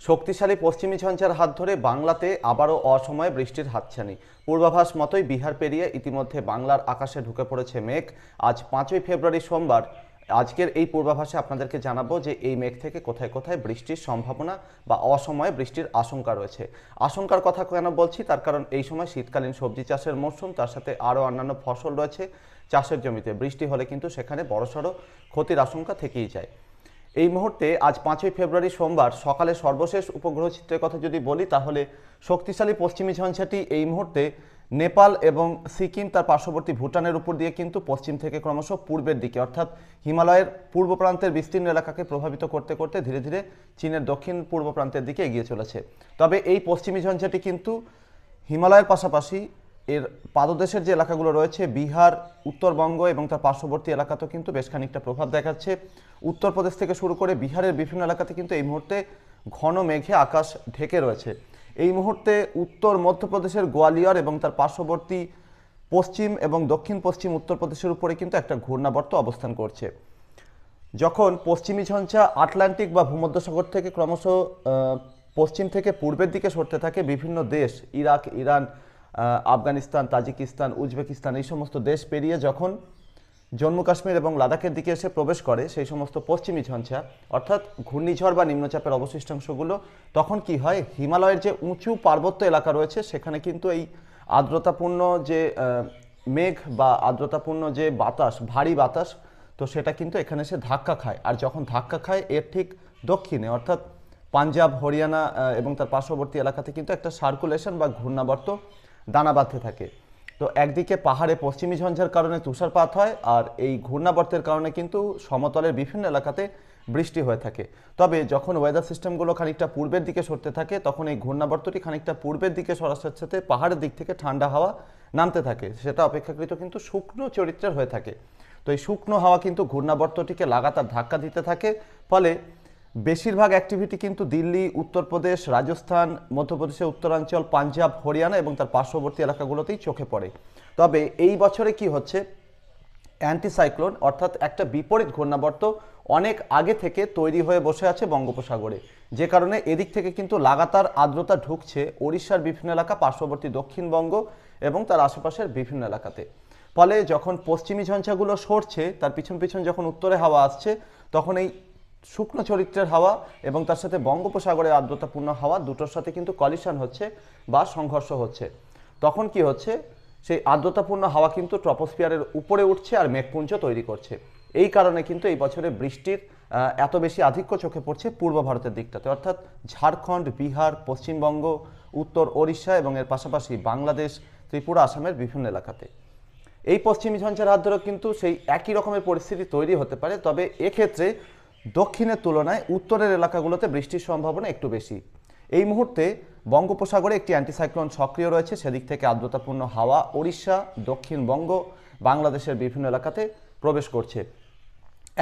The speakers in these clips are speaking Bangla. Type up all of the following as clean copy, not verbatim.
শক্তিশালী পশ্চিমী ঝঞ্ঝার হাত ধরে বাংলাতে আবারও অসময়ে বৃষ্টির হাতছানি। পূর্বাভাস মতোই বিহার পেরিয়ে ইতিমধ্যে বাংলার আকাশে ঢুকে পড়েছে মেঘ। আজ 5ই ফেব্রুয়ারি সোমবার। আজকের এই পূর্বাভাসে আপনাদেরকে জানাবো যে এই মেঘ থেকে কোথায় কোথায় বৃষ্টির সম্ভাবনা বা অসময়ে বৃষ্টির আশঙ্কা রয়েছে। আশঙ্কার কথা কেন বলছি, তার কারণ এই সময় শীতকালীন সবজি চাষের মরশুম, তার সাথে আরও অন্যান্য ফসল রয়েছে চাষের জমিতে। বৃষ্টি হলে কিন্তু সেখানে বড়সড় ক্ষতির আশঙ্কা থেকেই যায়। এই মুহূর্তে আজ 5ই ফেব্রুয়ারি সোমবার সকালে সর্বশেষ উপগ্রহ চিত্রের কথা যদি বলি, তাহলে শক্তিশালী পশ্চিমী ঝঞ্ঝাটি এই মুহূর্তে নেপাল এবং সিকিম তার পার্শ্ববর্তী ভুটানের উপর দিয়ে কিন্তু পশ্চিম থেকে ক্রমশ পূর্বের দিকে, অর্থাৎ হিমালয়ের পূর্ব প্রান্তের বিস্তীর্ণ এলাকাকে প্রভাবিত করতে করতে ধীরে ধীরে চীনের দক্ষিণ পূর্ব প্রান্তের দিকে এগিয়ে চলেছে। তবে এই পশ্চিমী ঝঞ্ঝাটি কিন্তু হিমালয়ের পাশাপাশি এর পাদদেশের যে এলাকাগুলো রয়েছে বিহার, উত্তরবঙ্গ এবং তার পার্শ্ববর্তী এলাকাতেও কিন্তু বেশ খানিকটা প্রভাব দেখাচ্ছে। উত্তরপ্রদেশ থেকে শুরু করে বিহারের বিভিন্ন এলাকাতে কিন্তু এই মুহূর্তে ঘন মেঘে আকাশ ঢেকে রয়েছে। এই মুহূর্তে উত্তর মধ্যপ্রদেশের গোয়ালিয়র এবং তার পার্শ্ববর্তী পশ্চিম এবং দক্ষিণ পশ্চিম উত্তরপ্রদেশের উপরে কিন্তু একটা ঘূর্ণাবর্ত অবস্থান করছে। যখন পশ্চিমী ঝঞ্ঝা আটলান্টিক বা ভূমধ্যসাগর থেকে ক্রমশ পশ্চিম থেকে পূর্বের দিকে সরতে থাকে, বিভিন্ন দেশ Iraq, Iran, Afghanistan, Tajikistan, Uzbekistan এই সমস্ত দেশ পেরিয়ে যখন জম্মু কাশ্মীর এবং লাদাখের দিকে এসে প্রবেশ করে সেই সমস্ত পশ্চিমী ঝঞ্ঝা, অর্থাৎ ঘূর্ণিঝড় বা নিম্নচাপের অবশিষ্টাংশগুলো, তখন কি হয়, হিমালয়ের যে উঁচু পার্বত্য এলাকা রয়েছে সেখানে কিন্তু এই আর্দ্রতাপূর্ণ যে মেঘ বা আর্দ্রতাপূর্ণ যে বাতাস, ভারী বাতাস, তো সেটা কিন্তু এখানে এসে ধাক্কা খায়। আর যখন ধাক্কা খায় এর ঠিক দক্ষিণে, অর্থাৎ পাঞ্জাব, হরিয়ানা এবং তার পার্শ্ববর্তী এলাকাতে কিন্তু একটা সার্কুলেশন বা ঘূর্ণাবর্ত দানা বাঁধতে থাকে। তো একদিকে পাহাড়ে পশ্চিমী ঝঞ্ঝার কারণে তুষারপাত হয়, আর এই ঘূর্ণাবর্তের কারণে কিন্তু সমতলের বিভিন্ন এলাকাতে বৃষ্টি হয়ে থাকে। তবে যখন ওয়েদার সিস্টেমগুলো খানিকটা পূর্বের দিকে সরতে থাকে, তখন এই ঘূর্ণাবর্তটি খানিকটা পূর্বের দিকে সরার সাথে সাথে পাহাড়ের দিক থেকে ঠান্ডা হাওয়া নামতে থাকে, সেটা অপেক্ষাকৃত কিন্তু শুকনো চরিত্রের হয়ে থাকে। তো এই শুকনো হাওয়া কিন্তু ঘূর্ণাবর্তটিকে লাগাতার ধাক্কা দিতে থাকে, ফলে বেশিরভাগ অ্যাক্টিভিটি কিন্তু দিল্লি, উত্তরপ্রদেশ, রাজস্থান, মধ্যপ্রদেশের উত্তরাঞ্চল, পাঞ্জাব, হরিয়ানা এবং তার পার্শ্ববর্তী এলাকাগুলোতেই চোখে পড়ে। তবে এই বছরে কি হচ্ছে, অ্যান্টিসাইক্লোন অর্থাৎ একটা বিপরীত ঘূর্ণাবর্ত অনেক আগে থেকে তৈরি হয়ে বসে আছে বঙ্গোপসাগরে, যে কারণে এদিক থেকে কিন্তু লাগাতার আর্দ্রতা ঢুকছে ওড়িশার বিভিন্ন এলাকা, পার্শ্ববর্তী দক্ষিণবঙ্গ এবং তার আশেপাশের বিভিন্ন এলাকাতে। ফলে যখন পশ্চিমী ঝঞ্ঝাগুলো সরছে, তার পিছন পিছন যখন উত্তরে হাওয়া আসছে, তখন এই শুকনো চরিত্রের হাওয়া এবং তার সাথে বঙ্গোপসাগরের আর্দ্রতাপূর্ণ হাওয়া দুটোর সাথে কিন্তু কলিশন হচ্ছে বা সংঘর্ষ হচ্ছে। তখন কি হচ্ছে, সেই আর্দ্রতাপূর্ণ হাওয়া কিন্তু ট্রপোস্ফিয়ারের উপরে উঠছে আর মেঘপুঞ্জ তৈরি করছে। এই কারণে কিন্তু এই বছরে বৃষ্টির এত বেশি আধিক্য চোখে পড়ছে পূর্ব ভারতের দিকটাতে, অর্থাৎ ঝাড়খণ্ড, বিহার, পশ্চিমবঙ্গ, উত্তর ওড়িশা এবং এর পাশাপাশি বাংলাদেশ, ত্রিপুরা, আসামের বিভিন্ন এলাকাতে। এই পশ্চিমী ঝঞ্ঝার হাত ধরেও কিন্তু সেই একই রকমের পরিস্থিতি তৈরি হতে পারে, তবে এক্ষেত্রে দক্ষিণের তুলনায় উত্তরের এলাকাগুলোতে বৃষ্টির সম্ভাবনা একটু বেশি। এই মুহূর্তে বঙ্গোপসাগরে একটি অ্যান্টিসাইক্লোন সক্রিয় রয়েছে, সেদিক থেকে আর্দ্রতাপূর্ণ হাওয়া ওড়িশা, দক্ষিণবঙ্গ, বাংলাদেশের বিভিন্ন এলাকাতে প্রবেশ করছে।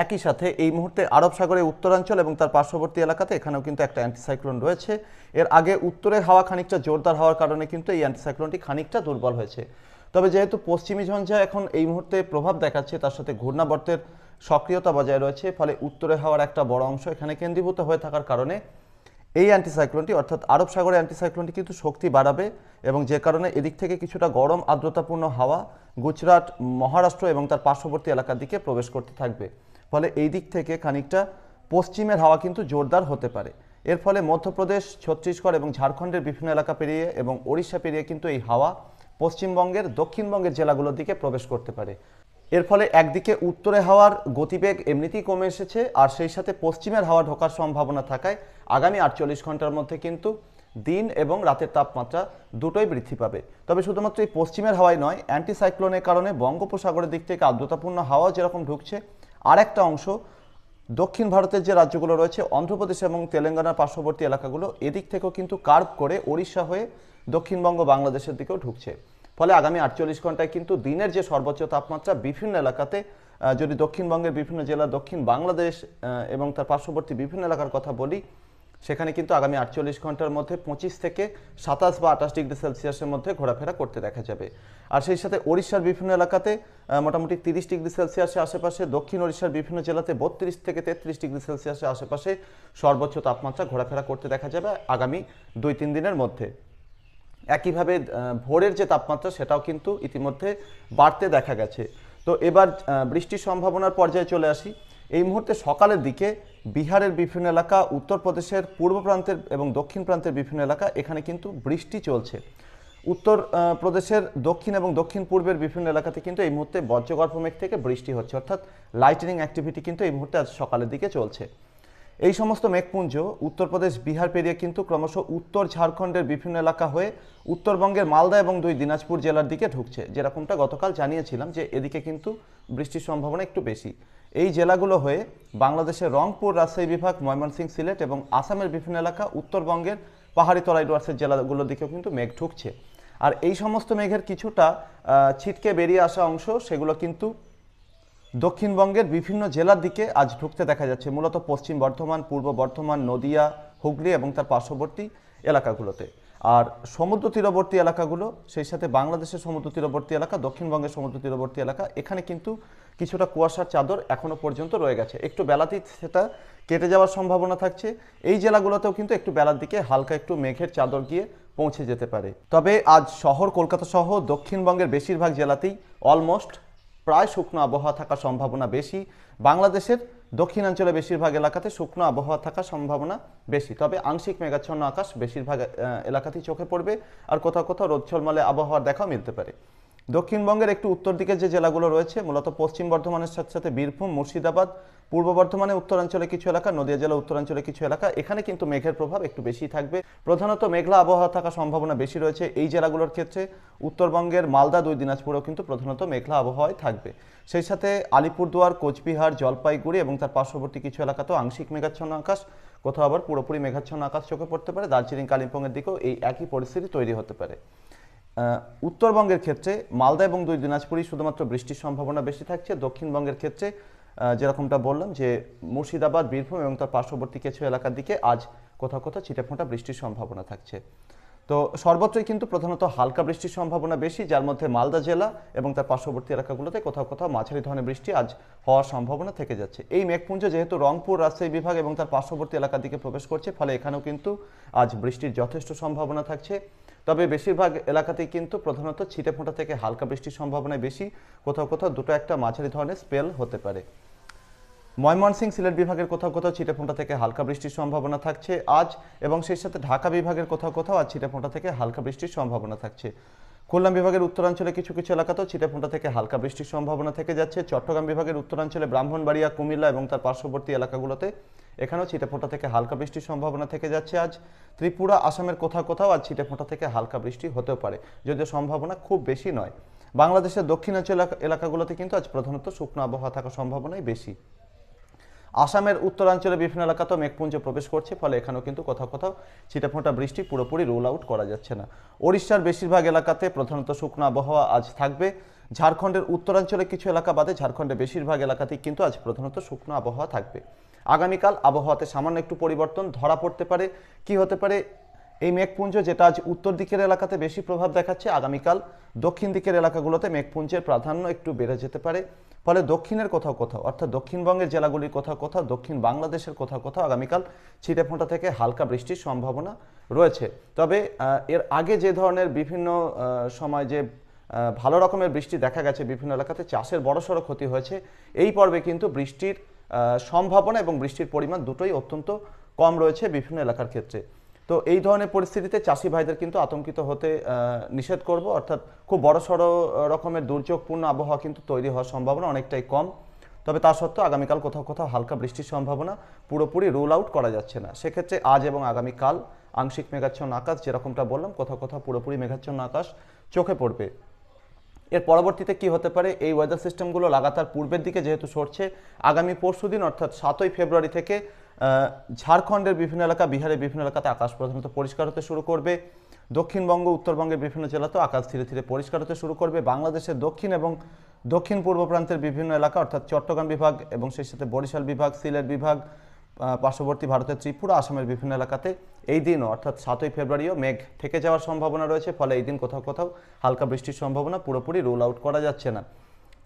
একই সাথে এই মুহূর্তে আরব সাগরের উত্তরাঞ্চল এবং তার পার্শ্ববর্তী এলাকাতে এখানেও কিন্তু একটা অ্যান্টিসাইক্লোন রয়েছে। এর আগে উত্তরের হাওয়া খানিকটা জোরদার হওয়ার কারণে কিন্তু এই অ্যান্টিসাইক্লোনটি খানিকটা দুর্বল হয়েছে। তবে যেহেতু পশ্চিমী ঝঞ্ঝা এখন এই মুহূর্তে প্রভাব দেখাচ্ছে, তার সাথে ঘূর্ণাবর্তের সক্রিয়তা বজায় রয়েছে, ফলে উত্তরে হাওয়ার একটা বড় অংশ এখানে কেন্দ্রীভূত হয়ে থাকার কারণে এই অ্যান্টিসাইক্লোনটি, অর্থাৎ আরব সাগরের অ্যান্টিসাইক্লোনটি কিন্তু শক্তি বাড়াবে এবং যে কারণে এদিক থেকে কিছুটা গরম আর্দ্রতাপূর্ণ হাওয়া গুজরাট, মহারাষ্ট্র এবং তার পার্শ্ববর্তী এলাকার দিকে প্রবেশ করতে থাকবে। ফলে এই দিক থেকে খানিকটা পশ্চিমের হাওয়া কিন্তু জোরদার হতে পারে। এর ফলে মধ্যপ্রদেশ, ছত্তিশগড় এবং ঝাড়খণ্ডের বিভিন্ন এলাকা পেরিয়ে এবং ওড়িশা পেরিয়ে কিন্তু এই হাওয়া পশ্চিমবঙ্গের, দক্ষিণবঙ্গের জেলাগুলোর দিকে প্রবেশ করতে পারে। এর ফলে একদিকে উত্তরে হাওয়ার গতিবেগ এমনিতেই কমে এসেছে, আর সেই সাথে পশ্চিমের হাওয়া ঢোকার সম্ভাবনা থাকায় আগামী 48 ঘন্টার মধ্যে কিন্তু দিন এবং রাতের তাপমাত্রা দুটোই বৃদ্ধি পাবে। তবে শুধুমাত্র এই পশ্চিমের হাওয়াই নয়, অ্যান্টিসাইক্লোনের কারণে বঙ্গোপসাগরের দিক থেকে আর্দ্রতাপূর্ণ হাওয়া যেরকম ঢুকছে, আর একটা অংশ দক্ষিণ ভারতের যে রাজ্যগুলো রয়েছে, অন্ধ্রপ্রদেশ এবং তেলেঙ্গানার পার্শ্ববর্তী এলাকাগুলো, এদিক থেকেও কিন্তু কার্ভ করে ওড়িশা হয়ে দক্ষিণবঙ্গ, বাংলাদেশের দিকেও ঢুকছে। ফলে আগামী 48 ঘন্টায় কিন্তু দিনের যে সর্বোচ্চ তাপমাত্রা বিভিন্ন এলাকাতে, যদি দক্ষিণবঙ্গের বিভিন্ন জেলা, দক্ষিণ বাংলাদেশ এবং তার পার্শ্ববর্তী বিভিন্ন এলাকার কথা বলি, সেখানে কিন্তু আগামী 48 ঘন্টার মধ্যে 25 থেকে 27 বা 28 ডিগ্রি সেলসিয়াসের মধ্যে ঘোরাফেরা করতে দেখা যাবে। আর সেই সাথে ওড়িশার বিভিন্ন এলাকাতে মোটামুটি 30 ডিগ্রি সেলসিয়াসের আশেপাশে, দক্ষিণ ওড়িশার বিভিন্ন জেলাতে 32 থেকে 33 ডিগ্রি সেলসিয়াসের আশেপাশে সর্বোচ্চ তাপমাত্রা ঘোরাফেরা করতে দেখা যাবে আগামী 2-3 দিনের মধ্যে। একইভাবে ভোরের যে তাপমাত্রা সেটাও কিন্তু ইতিমধ্যে বাড়তে দেখা গেছে। তো এবার বৃষ্টির সম্ভাবনার পর্যায়ে চলে আসি। এই মুহূর্তে সকালের দিকে বিহারের বিভিন্ন এলাকা, উত্তরপ্রদেশের পূর্ব প্রান্তের এবং দক্ষিণ প্রান্তের বিভিন্ন এলাকা, এখানে কিন্তু বৃষ্টি চলছে। উত্তর প্রদেশের দক্ষিণ এবং দক্ষিণ পূর্বের বিভিন্ন এলাকাতে কিন্তু এই মুহূর্তে বজ্রগর্ভ মেঘ থেকে বৃষ্টি হচ্ছে, অর্থাৎ লাইটনিং অ্যাক্টিভিটি কিন্তু এই মুহূর্তে আজ সকালের দিকে চলছে। এই সমস্ত মেঘপুঞ্জ উত্তরপ্রদেশ, বিহার পেরিয়ে কিন্তু ক্রমশ উত্তর ঝাড়খণ্ডের বিভিন্ন এলাকা হয়ে উত্তরবঙ্গের মালদা এবং 2 দিনাজপুর জেলার দিকে ঢুকছে। যেরকমটা গতকাল জানিয়েছিলাম যে এদিকে কিন্তু বৃষ্টির সম্ভাবনা একটু বেশি। এই জেলাগুলো হয়ে বাংলাদেশের রংপুর, রাজশাহী বিভাগ, ময়মনসিংহ, সিলেট এবং আসামের বিভিন্ন এলাকা, উত্তরবঙ্গের পাহাড়ি তরাই ডুয়ার্সের জেলাগুলোর দিকেও কিন্তু মেঘ ঢুকছে। আর এই সমস্ত মেঘের কিছুটা ছিটকে বেরিয়ে আসা অংশ, সেগুলো কিন্তু দক্ষিণবঙ্গের বিভিন্ন জেলার দিকে আজ ঢুকতে দেখা যাচ্ছে, মূলত পশ্চিম বর্ধমান, পূর্ব বর্ধমান, নদিয়া, হুগলি এবং তার পার্শ্ববর্তী এলাকাগুলোতে। আর সমুদ্র তীরবর্তী এলাকাগুলো, সেই সাথে বাংলাদেশের সমুদ্র তীরবর্তী এলাকা, দক্ষিণবঙ্গের সমুদ্র তীরবর্তী এলাকা, এখানে কিন্তু কিছুটা কুয়াশার চাদর এখনো পর্যন্ত রয়ে গেছে। একটু বেলাতেই সেটা কেটে যাওয়ার সম্ভাবনা থাকছে। এই জেলাগুলোতেও কিন্তু একটু বেলার দিকে হালকা একটু মেঘের চাদর গিয়ে পৌঁছে যেতে পারে। তবে আজ শহর কলকাতা সহ দক্ষিণবঙ্গের বেশিরভাগ জেলাতেই অলমোস্ট প্রায় শুকনো আবহাওয়া থাকার সম্ভাবনা বেশি। বাংলাদেশের দক্ষিণাঞ্চলে বেশিরভাগ এলাকাতে শুকনো আবহাওয়া থাকার সম্ভাবনা বেশি, তবে আংশিক মেঘাচ্ছন্ন আকাশ বেশিরভাগ এলাকাতেই চোখে পড়বে, আর কোথাও কোথাও রোদ ঝলমলে আবহাওয়ার দেখাও মিলতে পারে। দক্ষিণবঙ্গের একটু উত্তর দিকে যে জেলাগুলো রয়েছে, মূলত পশ্চিম বর্ধমানের সাথে সাথে বীরভূম, মুর্শিদাবাদ, পূর্ব বর্ধমানে উত্তরাঞ্চলে কিছু এলাকা, নদিয়া জেলা উত্তরাঞ্চলে কিছু এলাকা, এখানে কিন্তু মেঘের প্রভাব একটু বেশি থাকবে। প্রধানত মেঘলা আবহাওয়া থাকার সম্ভাবনা বেশি রয়েছে এই জেলাগুলোর ক্ষেত্রে। উত্তরবঙ্গের মালদা, 2 দিনাজপুরেও কিন্তু প্রধানত মেঘলা আবহাওয়ায় থাকবে। সেই সাথে আলিপুরদুয়ার, কোচবিহার, জলপাইগুড়ি এবং তার পার্শ্ববর্তী কিছু এলাকাতেও আংশিক মেঘাচ্ছন্ন আকাশ, কোথাও আবার পুরোপুরি মেঘাচ্ছন্ন আকাশ চোখে পড়তে পারে। দার্জিলিং, কালিম্পংয়ের দিকেও এই একই পরিস্থিতি তৈরি হতে পারে। উত্তরবঙ্গের ক্ষেত্রে মালদা এবং 2 দিনাজপুরই শুধুমাত্র বৃষ্টির সম্ভাবনা বেশি থাকছে। দক্ষিণবঙ্গের ক্ষেত্রে যেরকমটা বললাম যে মুর্শিদাবাদ, বীরভূম এবং তার পার্শ্ববর্তী কিছু এলাকার দিকে আজ কোথাও কোথাও ছিটেফোঁটা বৃষ্টির সম্ভাবনা থাকছে। তো সর্বত্রই কিন্তু প্রধানত হালকা বৃষ্টির সম্ভাবনা বেশি, যার মধ্যে মালদা জেলা এবং তার পার্শ্ববর্তী এলাকাগুলোতে কোথাও কোথাও মাঝারি ধরনের বৃষ্টি আজ হওয়ার সম্ভাবনা থেকে যাচ্ছে। এই মেঘপুঞ্জ যেহেতু রংপুর, রাজশাহী বিভাগ এবং তার পার্শ্ববর্তী এলাকার দিকে প্রবেশ করছে, ফলে এখানেও কিন্তু আজ বৃষ্টির যথেষ্ট সম্ভাবনা থাকছে। তবে বেশিরভাগ এলাকাতেই কিন্তু প্রধানত ছিটেফোঁটা থেকে হালকা বৃষ্টির সম্ভাবনা বেশি, কোথাও কোথাও দুটো একটা মাঝারি ধরনের স্পেল হতে পারে। ময়মনসিংহ, সিলেট বিভাগের কোথাও কোথাও ছিটেফোঁটা থেকে হালকা বৃষ্টির সম্ভাবনা থাকছে আজ, এবং সেই সাথে ঢাকা বিভাগের কোথাও কোথাও আজ ছিটেফোঁটা থেকে হালকা বৃষ্টির সম্ভাবনা থাকছে। খুলনা বিভাগের উত্তরাঞ্চলে কিছু কিছু এলাকাতেও ছিটেফোঁটা থেকে হালকা বৃষ্টির সম্ভাবনা থেকে যাচ্ছে। চট্টগ্রাম বিভাগের উত্তরাঞ্চলে ব্রাহ্মণবাড়িয়া, কুমিল্লা এবং তার পার্শ্ববর্তী এলাকাগুলোতে এখানেও ছিটেফোঁটা থেকে হালকা বৃষ্টির সম্ভাবনা থেকে যাচ্ছে আজ। ত্রিপুরা, আসামের কোথাও কোথাও আজ ছিটেফোঁটা থেকে হালকা বৃষ্টি হতেও পারে, যদিও সম্ভাবনা খুব বেশি নয়। বাংলাদেশের দক্ষিণাঞ্চল এলাকাগুলোতে কিন্তু আজ প্রধানত শুকনো আবহাওয়া থাকার সম্ভাবনাই বেশি। আসামের উত্তরাঞ্চলে বিভিন্ন এলাকাতেও মেঘপুঞ্জ প্রবেশ করছে, ফলে এখানেও কিন্তু কোথাও কোথাও ছিটেফোঁটা বৃষ্টি পুরোপুরি রোল আউট করা যাচ্ছে না। ওড়িশার বেশিরভাগ এলাকাতে প্রধানত শুকনো আবহাওয়া আজ থাকবে। ঝাড়খণ্ডের উত্তরাঞ্চলে কিছু এলাকা বাদে ঝাড়খণ্ডের বেশিরভাগ এলাকাতেই কিন্তু আজ প্রধানত শুকনো আবহাওয়া থাকবে। আগামীকাল আবহাওয়াতে সামান্য একটু পরিবর্তন ধরা পড়তে পারে। কি হতে পারে? এই মেঘপুঞ্জ যেটা আজ উত্তর দিকের এলাকাতে বেশি প্রভাব দেখাচ্ছে, আগামীকাল দক্ষিণ দিকের এলাকাগুলোতে মেঘপুঞ্জের প্রাধান্য একটু বেড়ে যেতে পারে। ফলে দক্ষিণের কোথাও কোথাও, অর্থাৎ দক্ষিণবঙ্গের জেলাগুলির কোথাও কোথাও, দক্ষিণ বাংলাদেশের কোথাও কোথাও আগামীকাল ছিটেফোঁটা থেকে হালকা বৃষ্টির সম্ভাবনা রয়েছে। তবে এর আগে যে ধরনের বিভিন্ন সময় যে ভালো রকমের বৃষ্টি দেখা গেছে বিভিন্ন এলাকাতে, চাষের বড়সড় ক্ষতি হয়েছে, এই পর্বে কিন্তু বৃষ্টির সম্ভাবনা এবং বৃষ্টির পরিমাণ দুটোই অত্যন্ত কম রয়েছে বিভিন্ন এলাকার ক্ষেত্রে। তো এই ধরনের পরিস্থিতিতে চাষি ভাইদের কিন্তু আতঙ্কিত হতে নিষেধ করব, অর্থাৎ খুব বড়সড় রকমের দুর্যোগপূর্ণ আবহাওয়া কিন্তু তৈরি হওয়ার সম্ভাবনা অনেকটাই কম। তবে তা সত্ত্বেও আগামীকাল কোথাও কোথাও হালকা বৃষ্টির সম্ভাবনা পুরোপুরি রুল আউট করা যাচ্ছে না। সেক্ষেত্রে আজ এবং আগামীকাল আংশিক মেঘাচ্ছন্ন আকাশ, যেরকমটা বললাম, কোথাও কোথাও পুরোপুরি মেঘাচ্ছন্ন আকাশ চোখে পড়বে। এর পরবর্তীতে কি হতে পারে? এই ওয়েদার সিস্টেমগুলো লাগাতার পূর্বের দিকে যেহেতু সরছে, আগামী পরশুদিন অর্থাৎ 7ই ফেব্রুয়ারি থেকে ঝাড়খণ্ডের বিভিন্ন এলাকা, বিহারের বিভিন্ন এলাকাতে আকাশ প্রধানত পরিষ্কার হতে শুরু করবে। দক্ষিণবঙ্গ, উত্তরবঙ্গের বিভিন্ন জেলাতেও আকাশ ধীরে ধীরে পরিষ্কার হতে শুরু করবে। বাংলাদেশের দক্ষিণ এবং দক্ষিণ পূর্ব প্রান্তের বিভিন্ন এলাকা, অর্থাৎ চট্টগ্রাম বিভাগ এবং সেই সাথে বরিশাল বিভাগ, সিলেট বিভাগ, পার্শ্ববর্তী ভারতের ত্রিপুরা, আসামের বিভিন্ন এলাকাতে এই দিনও অর্থাৎ 7ই ফেব্রুয়ারিও মেঘ থেকে যাওয়ার সম্ভাবনা রয়েছে। ফলে এই দিন কোথাও কোথাও হালকা বৃষ্টির সম্ভাবনা পুরোপুরি রুল আউট করা যাচ্ছে না।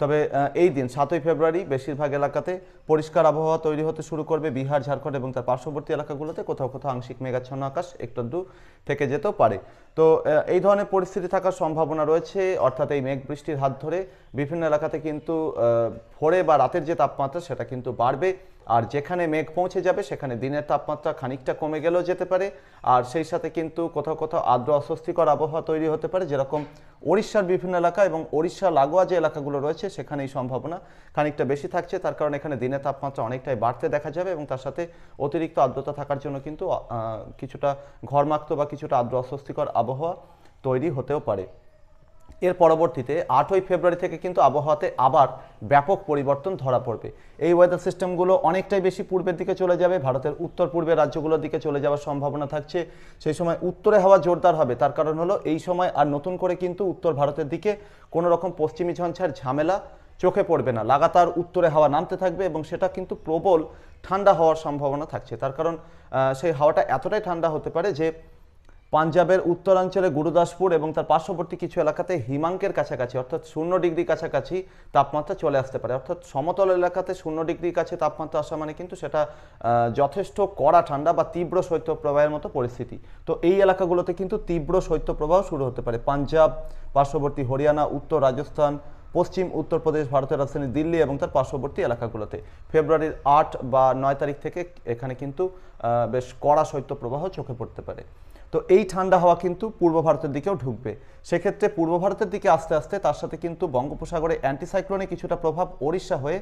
তবে এই দিন 7ই ফেব্রুয়ারি বেশিরভাগ এলাকাতে পরিষ্কার আবহাওয়া তৈরি হতে শুরু করবে। বিহার, ঝাড়খণ্ড এবং তার পার্শ্ববর্তী এলাকাগুলোতে কোথাও কোথাও আংশিক মেঘাচ্ছন্ন আকাশ একটু আধটু থেকে যেতেও পারে। তো এই ধরনের পরিস্থিতি থাকার সম্ভাবনা রয়েছে, অর্থাৎ এই মেঘ বৃষ্টির হাত ধরে বিভিন্ন এলাকাতে কিন্তু ভোরে বা রাতের যে তাপমাত্রা সেটা কিন্তু বাড়বে। আর যেখানে মেঘ পৌঁছে যাবে সেখানে দিনের তাপমাত্রা খানিকটা কমে গেলেও যেতে পারে। আর সেই সাথে কিন্তু কোথাও কোথাও আর্দ্র অস্বস্তিকর আবহাওয়া তৈরি হতে পারে, যেরকম ওড়িশার বিভিন্ন এলাকা এবং ওড়িশা লাগোয়া যে এলাকাগুলো রয়েছে সেখানে এই সম্ভাবনা খানিকটা বেশি থাকছে। তার কারণে এখানে দিনের তাপমাত্রা অনেকটাই বাড়তে দেখা যাবে এবং তার সাথে অতিরিক্ত আর্দ্রতা থাকার জন্য কিন্তু কিছুটা ঘর্মাক্ত বা কিছুটা আর্দ্র অস্বস্তিকর আবহাওয়া তৈরি হতেও পারে। এর পরবর্তীতে 8ই ফেব্রুয়ারি থেকে কিন্তু আবহাওয়াতে আবার ব্যাপক পরিবর্তন ধরা পড়বে। এই ওয়েদার সিস্টেমগুলো অনেকটাই বেশি পূর্বের দিকে চলে যাবে, ভারতের উত্তর পূর্বের রাজ্যগুলোর দিকে চলে যাওয়ার সম্ভাবনা থাকছে। সেই সময় উত্তরে হাওয়া জোরদার হবে, তার কারণ হলো এই সময় আর নতুন করে কিন্তু উত্তর ভারতের দিকে কোনো রকম পশ্চিমী ঝঞ্ঝার ঝামেলা চোখে পড়বে না। লাগাতার উত্তরে হাওয়া নামতে থাকবে এবং সেটা কিন্তু প্রবল ঠান্ডা হওয়ার সম্ভাবনা থাকছে। তার কারণ সেই হাওয়াটা এতটাই ঠান্ডা হতে পারে যে পাঞ্জাবের উত্তরাঞ্চলে গুরুদাসপুর এবং তার পার্শ্ববর্তী কিছু এলাকাতে হিমাঙ্কের কাছাকাছি অর্থাৎ 0 ডিগ্রি কাছাকাছি তাপমাত্রা চলে আসতে পারে। অর্থাৎ সমতল এলাকাতে 0 ডিগ্রির কাছে তাপমাত্রা আসা মানে কিন্তু সেটা যথেষ্ট কড়া ঠান্ডা বা তীব্র শৈত্যপ্রবাহের মতো পরিস্থিতি। তো এই এলাকাগুলোতে কিন্তু তীব্র শৈত্যপ্রবাহ শুরু হতে পারে। পাঞ্জাব, পার্শ্ববর্তী হরিয়ানা, উত্তর রাজস্থান, পশ্চিম উত্তরপ্রদেশ, ভারতের রাজধানী দিল্লি এবং তার পার্শ্ববর্তী এলাকাগুলোতে ফেব্রুয়ারির 8 বা 9 তারিখ থেকে এখানে কিন্তু বেশ কড়া শৈত্যপ্রবাহ চোখে পড়তে পারে। তো এই ঠান্ডা হাওয়া কিন্তু পূর্ব ভারতের দিকেও ঢুকবে। সেক্ষেত্রে পূর্ব ভারতের দিকে আস্তে আস্তে তার সাথে কিন্তু বঙ্গোপসাগরে অ্যান্টিসাইক্লোনে কিছুটা প্রভাব ওড়িশা হয়ে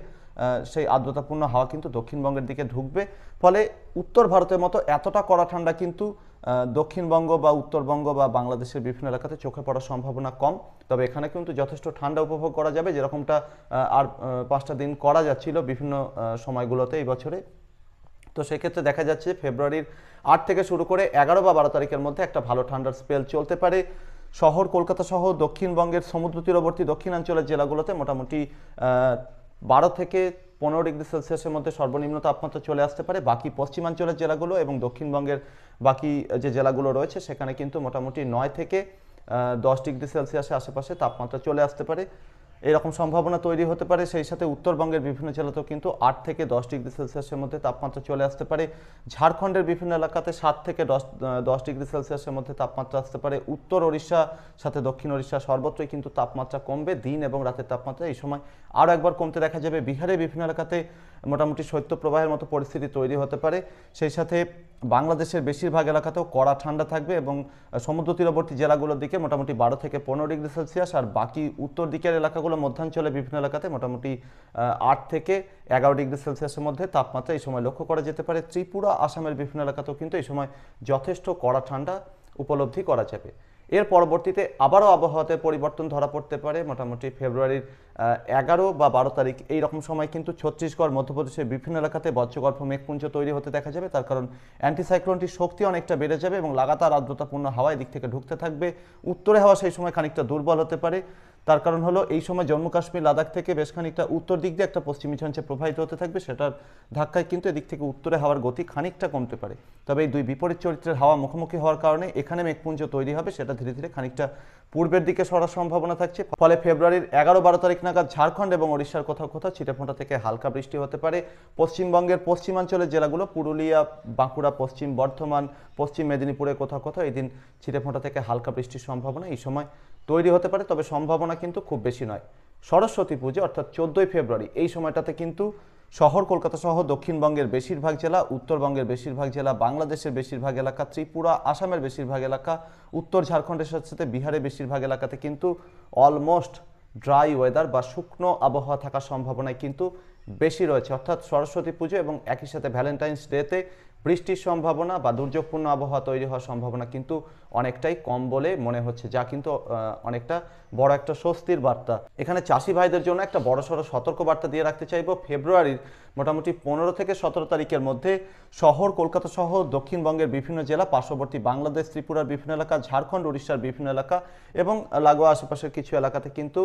সেই আর্দ্রতাপূর্ণ হাওয়া কিন্তু দক্ষিণবঙ্গের দিকে ঢুকবে। ফলে উত্তর ভারতের মতো এতটা কড়া ঠান্ডা কিন্তু দক্ষিণবঙ্গ বা উত্তরবঙ্গ বা বাংলাদেশের বিভিন্ন এলাকাতে চোখে পড়ার সম্ভাবনা কম। তবে এখানে কিন্তু যথেষ্ট ঠান্ডা উপভোগ করা যাবে, যেরকমটা আর 5টা দিন করা যাচ্ছিল বিভিন্ন সময়গুলোতে এই বছরে। তো সেক্ষেত্রে দেখা যাচ্ছে ফেব্রুয়ারির 8 থেকে শুরু করে 11 বা 12 তারিখের মধ্যে একটা ভালো ঠান্ডার স্পেল চলতে পারে। শহর কলকাতা সহ দক্ষিণবঙ্গের সমুদ্র তীরবর্তী দক্ষিণাঞ্চলের জেলাগুলোতে মোটামুটি 12 থেকে 15 ডিগ্রি সেলসিয়াসের মধ্যে সর্বনিম্ন তাপমাত্রা চলে আসতে পারে। বাকি পশ্চিমাঞ্চলের জেলাগুলো এবং দক্ষিণবঙ্গের বাকি যে জেলাগুলো রয়েছে সেখানে কিন্তু মোটামুটি 9 থেকে 10 ডিগ্রি সেলসিয়াসের আশেপাশে তাপমাত্রা চলে আসতে পারে, এরকম সম্ভাবনা তৈরি হতে পারে। সেই সাথে উত্তরবঙ্গের বিভিন্ন জেলাতেও কিন্তু 8 থেকে 10 ডিগ্রি সেলসিয়াসের মধ্যে তাপমাত্রা চলে আসতে পারে। ঝাড়খণ্ডের বিভিন্ন এলাকাতে 7 থেকে 10 ডিগ্রি সেলসিয়াসের মধ্যে তাপমাত্রা আসতে পারে। উত্তর ওড়িশা সাথে দক্ষিণ ওড়িশা সর্বত্রই কিন্তু তাপমাত্রা কমবে। দিন এবং রাতের তাপমাত্রা এই সময় আরও একবার কমতে দেখা যাবে। বিহারের বিভিন্ন এলাকাতে মোটামুটি শৈত্যপ্রবাহের মতো পরিস্থিতি তৈরি হতে পারে। সেই সাথে বাংলাদেশের বেশিরভাগ এলাকাতেও কড়া ঠান্ডা থাকবে এবং সমুদ্র তীরবর্তী জেলাগুলোর দিকে মোটামুটি 12 থেকে 15 ডিগ্রি সেলসিয়াস, আর বাকি উত্তর দিকের এলাকাগুলো মধ্যাঞ্চলে বিভিন্ন এলাকাতে মোটামুটি 8 থেকে 11 ডিগ্রি সেলসিয়াসের মধ্যে তাপমাত্রা এই সময় লক্ষ্য করা যেতে পারে। ত্রিপুরা, আসামের বিভিন্ন এলাকাতেও কিন্তু এই সময় যথেষ্ট কড়া ঠান্ডা উপলব্ধি করা যাবে। এর পরবর্তীতে আবারও আবহাওয়াতে পরিবর্তন ধরা পড়তে পারে। মোটামুটি ফেব্রুয়ারির 11 বা 12 তারিখ এই রকম সময় কিন্তু ছত্তিশগড়, মধ্যপ্রদেশের বিভিন্ন এলাকাতে বজ্রগর্ভ মেঘপুঞ্জ তৈরি হতে দেখা যাবে। তার কারণ অ্যান্টিসাইক্লোনটির শক্তি অনেকটা বেড়ে যাবে এবং লাগাতার আর্দ্রতাপূর্ণ হাওয়া এদিক থেকে ঢুকতে থাকবে। উত্তরে হাওয়া সেই সময় খানিকটা দুর্বল হতে পারে। তার কারণ হলো এই সময় জম্মু কাশ্মীর, লাদাখ থেকে বেশ খানিকটা উত্তর দিক দিয়ে একটা পশ্চিমী ঝঞ্ঝে প্রবাহিত হতে থাকবে। সেটার ধাক্কায় কিন্তু এদিক থেকে উত্তরে হাওয়ার গতি খানিকটা কমতে পারে। তবে এই দুই বিপরীত চরিত্রের হাওয়া মুখোমুখি হওয়ার কারণে এখানে মেঘপুঞ্জ তৈরি হবে, সেটা ধীরে ধীরে খানিকটা পূর্বের দিকে সরার সম্ভাবনা থাকছে। ফলে ফেব্রুয়ারির 11-12 তারিখ নাগাদ ঝাড়খণ্ড এবং ওড়িশার কোথাও কোথাও ছিটেফোঁটা থেকে হালকা বৃষ্টি হতে পারে। পশ্চিমবঙ্গের পশ্চিমাঞ্চলের জেলাগুলো পুরুলিয়া, বাঁকুড়া, পশ্চিম বর্ধমান, পশ্চিম মেদিনীপুরে কোথাও কোথাও এই দিন ছিটেফোঁটা থেকে হালকা বৃষ্টির সম্ভাবনা এই সময় তৈরি হতে পারে। তবে সম্ভাবনা কিন্তু খুব বেশি নয়। সরস্বতী পুজো অর্থাৎ 14ই ফেব্রুয়ারি এই সময়টাতে কিন্তু শহর কলকাতা সহ দক্ষিণবঙ্গের বেশিরভাগ জেলা, উত্তরবঙ্গের বেশিরভাগ জেলা, বাংলাদেশের বেশিরভাগ এলাকা, ত্রিপুরা, আসামের বেশিরভাগ এলাকা, উত্তর ঝাড়খণ্ডের সাথে সাথে বিহারের বেশিরভাগ এলাকাতে কিন্তু অলমোস্ট ড্রাই ওয়েদার বা শুকনো আবহাওয়া থাকার সম্ভাবনায় কিন্তু বেশি রয়েছে। অর্থাৎ সরস্বতী পুজো এবং একই সাথে ভ্যালেন্টাইন্স ডেতে বৃষ্টির সম্ভাবনা বা দুর্যোগপূর্ণ আবহাওয়া তৈরি হওয়ার সম্ভাবনা কিন্তু অনেকটাই কম বলে মনে হচ্ছে, যা কিন্তু অনেকটা বড় একটা স্বস্তির বার্তা। এখানে চাষি ভাইদের জন্য একটা বড়সড় সতর্ক বার্তা দিয়ে রাখতে চাইব। ফেব্রুয়ারির মোটামুটি 15 থেকে 17 তারিখের মধ্যে শহর কলকাতা সহ দক্ষিণবঙ্গের বিভিন্ন জেলা, পার্শ্ববর্তী বাংলাদেশ, ত্রিপুরার বিভিন্ন এলাকা, ঝাড়খণ্ড, উড়িষ্যার বিভিন্ন এলাকা এবং লাগোয়া আশেপাশের কিছু এলাকাতে কিন্তু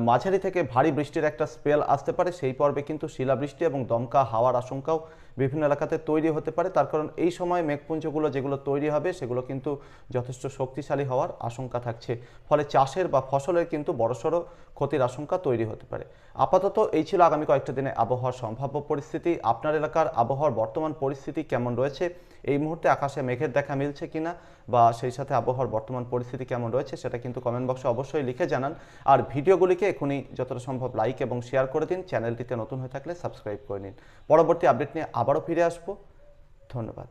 মাঝারি থেকে ভারী বৃষ্টির একটা স্পেল আসতে পারে। সেই পর্বে কিন্তু শিলাবৃষ্টি এবং দমকা হাওয়ার আশঙ্কাও বিভিন্ন এলাকাতে তৈরি হতে পারে। তার কারণ এই সময় মেঘপুঞ্জগুলো যেগুলো তৈরি হবে সেগুলো কিন্তু যথেষ্ট শক্তিশালী হওয়ার আশঙ্কা থাকছে, ফলে চাষের বা ফসলের কিন্তু বড়সড় ক্ষতির আশঙ্কা তৈরি হতে পারে। আপাতত এই ছিল আগামী কয়েকটা দিনে আবহাওয়ার সম্ভাব্য পরিস্থিতি। আপনার এলাকার আবহাওয়ার বর্তমান পরিস্থিতি কেমন রয়েছে, এই মুহূর্তে আকাশে মেঘের দেখা মিলছে কিনা বা সেই সাথে আবহাওয়ার বর্তমান পরিস্থিতি কেমন রয়েছে সেটা কিন্তু কমেন্ট বক্সে অবশ্যই লিখে জানান। আর ভিডিওগুলিকে এখনই যতটা সম্ভব লাইক এবং শেয়ার করে দিন। চ্যানেলটিতে নতুন হয়ে থাকলে সাবস্ক্রাইব করে নিন। পরবর্তী আপডেট নিয়ে আবারও ফিরে আসবো। ধন্যবাদ।